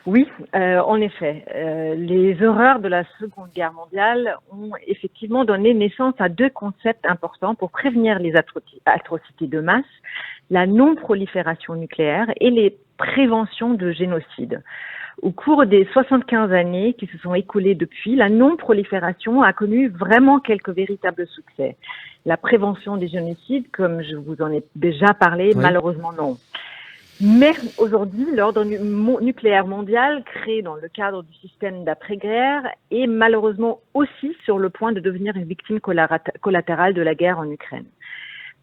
Oui, en effet. Les horreurs de la Seconde Guerre mondiale ont effectivement donné naissance à deux concepts importants pour prévenir les atrocités de masse, la non-prolifération nucléaire et les préventions de génocide. Au cours des 75 années qui se sont écoulées depuis, la non-prolifération a connu vraiment quelques véritables succès. La prévention des génocides, comme je vous en ai déjà parlé, Oui. malheureusement non. Mais aujourd'hui, l'ordre nucléaire mondial, créé dans le cadre du système d'après-guerre, est malheureusement aussi sur le point de devenir une victime collatérale de la guerre en Ukraine.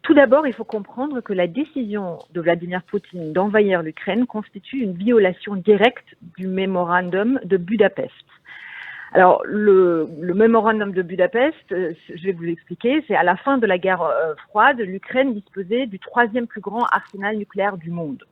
Tout d'abord, il faut comprendre que la décision de Vladimir Poutine d'envahir l'Ukraine constitue une violation directe du mémorandum de Budapest. Alors, le mémorandum de Budapest, je vais vous l'expliquer, c'est à la fin de la guerre froide, l'Ukraine disposait du troisième plus grand arsenal nucléaire du monde.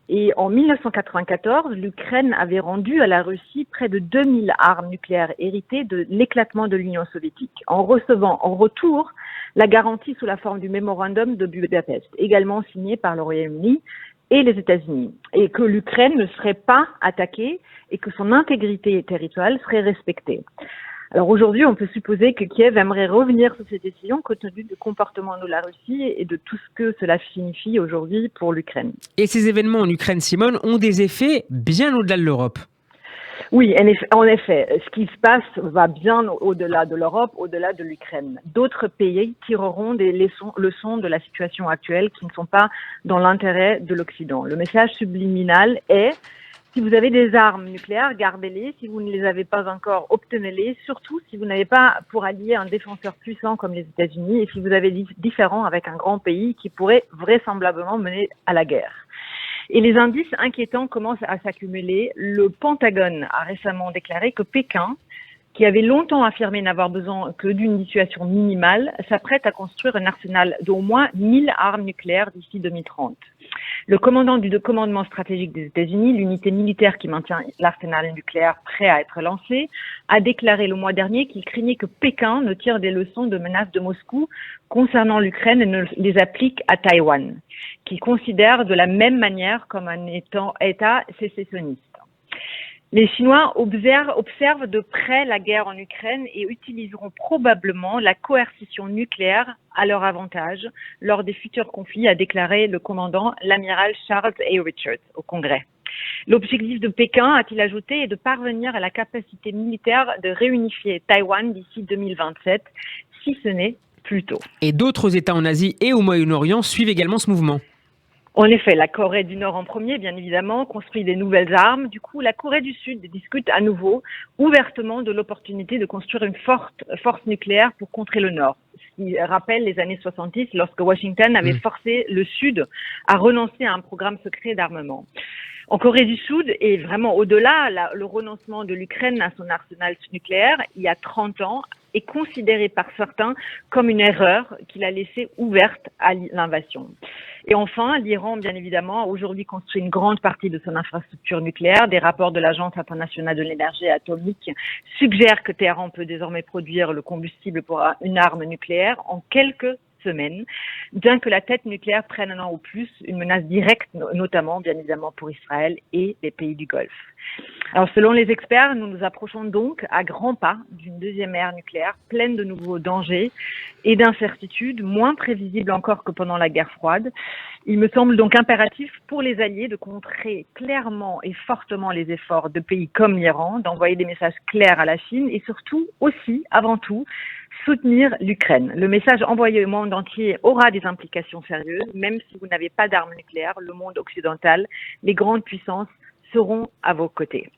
Et en 1994, l'Ukraine avait rendu à la Russie près de 2000 armes nucléaires héritées de l'éclatement de l'Union soviétique, en recevant en retour la garantie sous la forme du mémorandum de Budapest, également signé par le Royaume-Uni et les États-Unis, et que l'Ukraine ne serait pas attaquée et que son intégrité territoriale serait respectée. Alors aujourd'hui, on peut supposer que Kiev aimerait revenir sur cette décision compte tenu du comportement de la Russie et de tout ce que cela signifie aujourd'hui pour l'Ukraine. Et ces événements en Ukraine, Simone, ont des effets bien au-delà de l'Europe. Oui, en effet, ce qui se passe va bien au-delà de l'Europe, au-delà de l'Ukraine. D'autres pays tireront des leçons de la situation actuelle qui ne sont pas dans l'intérêt de l'Occident. Le message subliminal est: si vous avez des armes nucléaires, gardez-les. Si vous ne les avez pas encore, obtenez-les. Surtout si vous n'avez pas pour allié un défenseur puissant comme les États-Unis et si vous avez différent avec un grand pays qui pourrait vraisemblablement mener à la guerre. Et les indices inquiétants commencent à s'accumuler. Le Pentagone a récemment déclaré que Pékin, qui avait longtemps affirmé n'avoir besoin que d'une dissuasion minimale, s'apprête à construire un arsenal d'au moins 1000 armes nucléaires d'ici 2030. Le commandant du commandement stratégique des États-Unis, l'unité militaire qui maintient l'arsenal nucléaire prêt à être lancé, a déclaré le mois dernier qu'il craignait que Pékin ne tire des leçons de menaces de Moscou concernant l'Ukraine et ne les applique à Taïwan, qu'il considère de la même manière comme un État sécessionniste. Les Chinois observent de près la guerre en Ukraine et utiliseront probablement la coercition nucléaire à leur avantage lors des futurs conflits, a déclaré le commandant, l'amiral Charles A. Richards, au Congrès. L'objectif de Pékin, a-t-il ajouté, est de parvenir à la capacité militaire de réunifier Taïwan d'ici 2027, si ce n'est plus tôt. Et d'autres États en Asie et au Moyen-Orient suivent également ce mouvement. En effet, la Corée du Nord en premier, bien évidemment, construit des nouvelles armes. Du coup, la Corée du Sud discute à nouveau ouvertement de l'opportunité de construire une force nucléaire pour contrer le Nord. Ce qui rappelle les années 70, lorsque Washington avait forcé le Sud à renoncer à un programme secret d'armement. En Corée du Sud, et vraiment au-delà, le renoncement de l'Ukraine à son arsenal nucléaire, il y a 30 ans, est considéré par certains comme une erreur qu'il a laissée ouverte à l'invasion. Et enfin, l'Iran, bien évidemment, a aujourd'hui construit une grande partie de son infrastructure nucléaire. Des rapports de l'Agence internationale de l'énergie atomique suggèrent que Téhéran peut désormais produire le combustible pour une arme nucléaire en quelques semaines, bien que la tête nucléaire prenne un an ou plus, une menace directe, notamment, bien évidemment, pour Israël et les pays du Golfe. Alors, selon les experts, nous nous approchons donc à grands pas d'une deuxième ère nucléaire pleine de nouveaux dangers et d'incertitudes, moins prévisibles encore que pendant la guerre froide. Il me semble donc impératif pour les alliés de contrer clairement et fortement les efforts de pays comme l'Iran, d'envoyer des messages clairs à la Chine et surtout aussi, avant tout, soutenir l'Ukraine. Le message envoyé au monde entier aura des implications sérieuses, même si vous n'avez pas d'armes nucléaires, le monde occidental, les grandes puissances seront à vos côtés.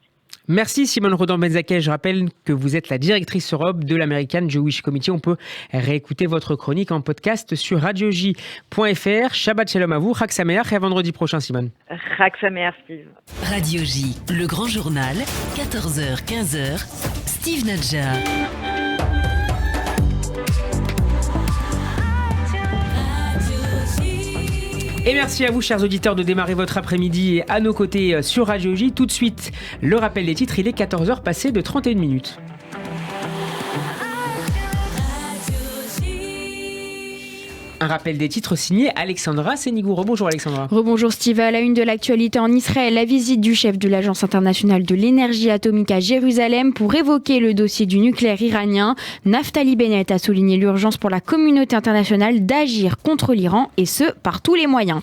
Merci Simone Rodin-Benzaquet. Je rappelle que vous êtes la directrice Europe de l'American Jewish Committee. On peut réécouter votre chronique en podcast sur radioj.fr. Shabbat shalom à vous, Chag Sameach, et à vendredi prochain, Simone. Chag Sameach, Steve. Radio J, le grand journal, 14h-15h, Steve Nadjar. Et merci à vous, chers auditeurs, de démarrer votre après-midi à nos côtés sur Radio J. Tout de suite, le rappel des titres, il est 14h passé de 31 minutes. Un rappel des titres signé Alexandra Sénigou. Rebonjour Alexandra. Rebonjour Steve. À la une de l'actualité en Israël, la visite du chef de l'Agence internationale de l'énergie atomique à Jérusalem pour évoquer le dossier du nucléaire iranien. Naftali Bennett a souligné l'urgence pour la communauté internationale d'agir contre l'Iran et ce, par tous les moyens.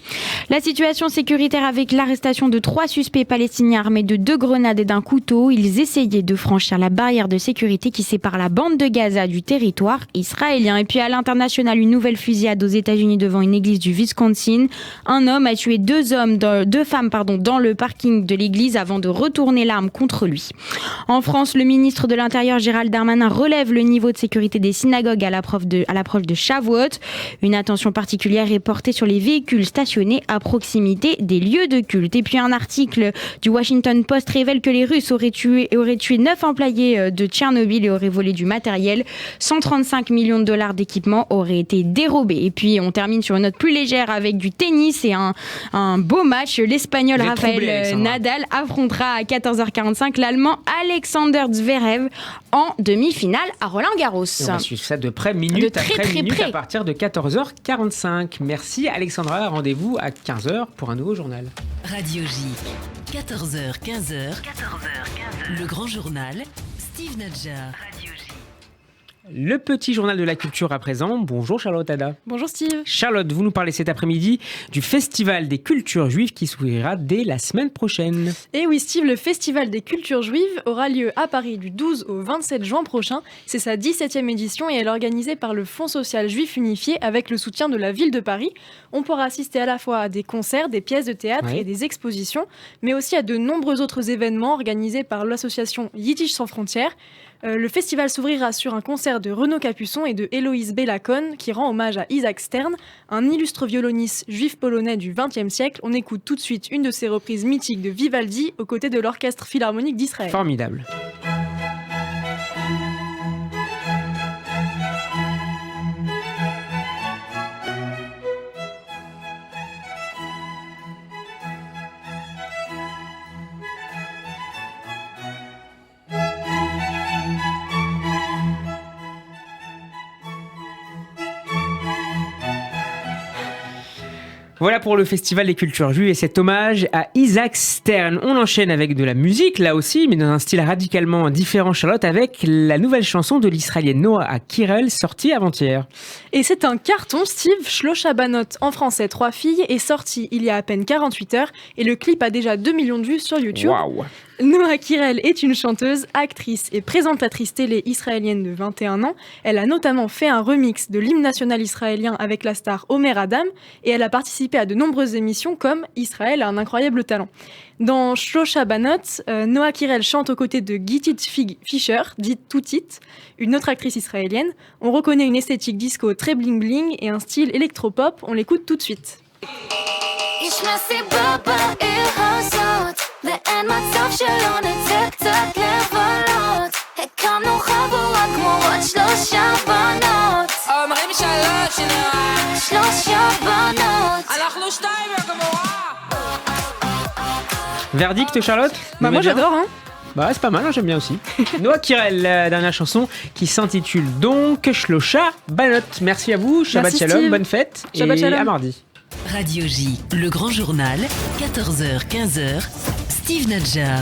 La situation sécuritaire avec l'arrestation de 3 suspects palestiniens armés de 2 grenades et d'un couteau. Ils essayaient de franchir la barrière de sécurité qui sépare la bande de Gaza du territoire israélien. Et puis à l'international, une nouvelle fusillade aux États-Unis devant une église du Wisconsin. Un homme a tué 2 femmes dans le parking de l'église avant de retourner l'arme contre lui. En France, le ministre de l'Intérieur Gérald Darmanin relève le niveau de sécurité des synagogues à l'approche de Shavuot. Une attention particulière est portée sur les véhicules stationnés à proximité des lieux de culte. Et puis un article du Washington Post révèle que les Russes auraient tué 9 employés de Tchernobyl et auraient volé du matériel. 135 millions de dollars d'équipements auraient été dérobés. Et puis on termine sur une note plus légère avec du tennis et un beau match. L'Espagnol Rafael Nadal affrontera à 14h45 l'Allemand Alexander Zverev en demi-finale à Roland-Garros. On va suivre ça de près, minute après minute, à partir de 14h45. Merci Alexandra, rendez-vous à 15h pour un nouveau journal. Radio J, 14h, 15h, le grand journal, Steve Nadjar. Le petit journal de la culture à présent. Bonjour Charlotte Ada. Bonjour Steve. Charlotte, vous nous parlez cet après-midi du Festival des cultures juives qui s'ouvrira dès la semaine prochaine. Et oui Steve, le Festival des cultures juives aura lieu à Paris du 12 au 27 juin prochain. C'est sa 17e édition et elle est organisée par le Fonds social juif unifié avec le soutien de la ville de Paris. On pourra assister à la fois à des concerts, des pièces de théâtre et des expositions, mais aussi à de nombreux autres événements organisés par l'association Yiddish sans frontières. Le festival s'ouvrira sur un concert de Renaud Capuçon et de Héloïse Bellacone qui rend hommage à Isaac Stern, un illustre violoniste juif polonais du XXe siècle. On écoute tout de suite une de ses reprises mythiques de Vivaldi aux côtés de l'Orchestre Philharmonique d'Israël. Formidable. Voilà pour le Festival des cultures juives et cet hommage à Isaac Stern. On enchaîne avec de la musique, là aussi, mais dans un style radicalement différent, Charlotte, avec la nouvelle chanson de l'Israélienne Noa Kirel, sortie avant-hier. Et c'est un carton, Steve. Shlocha Banot, en français 3 filles, est sorti il y a à peine 48 heures et le clip a déjà 2 millions de vues sur YouTube. Waouh! Noa Kirel est une chanteuse, actrice et présentatrice télé israélienne de 21 ans. Elle a notamment fait un remix de l'hymne national israélien avec la star Omer Adam et elle a participé à de nombreuses émissions comme Israël a un incroyable talent. Dans Shlocha Banot, Noa Kirel chante aux côtés de Gittit Fischer, dite Toutit, une autre actrice israélienne. On reconnaît une esthétique disco très bling-bling et un style électropop. On l'écoute tout de suite. יש מסיבה בעיר הזאת ואין מצב שלא נצא קצת לבלות הקמנו חבורה כמו עוד 3 בנות אומרים 3 בנות אנחנו 2 וכמורה Verdict, Charlotte? Moi j'adore, hein. Bah c'est pas mal, j'aime bien aussi. Noa Kirel, la dernière chanson qui s'intitule donc Shlocha Banot. Merci à vous, Shabbat Shalom, Steve. bonne fête Shabbat et Shalom. à mardi. Radio J, le grand journal, 14h, 15h, Steve Nadjar.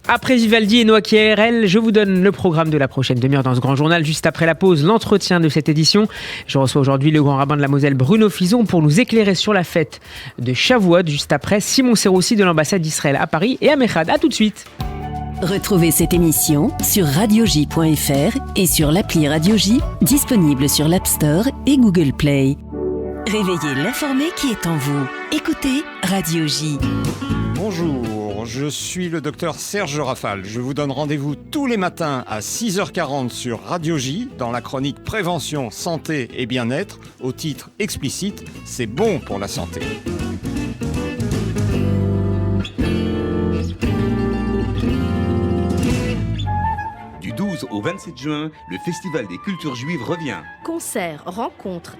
Après Vivaldi et Noa Kirel, je vous donne le programme de la prochaine demi-heure dans ce grand journal. Juste après la pause, l'entretien de cette édition. Je reçois aujourd'hui le grand rabbin de la Moselle, Bruno Fison, pour nous éclairer sur la fête de Shavuot. Juste après, Simon Serroussi de l'ambassade d'Israël à Paris et à Mechad. À tout de suite. Retrouvez cette émission sur radioj.fr et sur l'appli Radio J, disponible sur l'App Store et Google Play. Réveillez l'informé qui est en vous. Écoutez Radio J. Bonjour, je suis le docteur Serge Rafal. Je vous donne rendez-vous tous les matins à 6h40 sur Radio J dans la chronique Prévention, Santé et Bien-être au titre explicite « C'est bon pour la santé ». Du 12 au 27 juin, le Festival des cultures juives revient. Concerts, rencontres,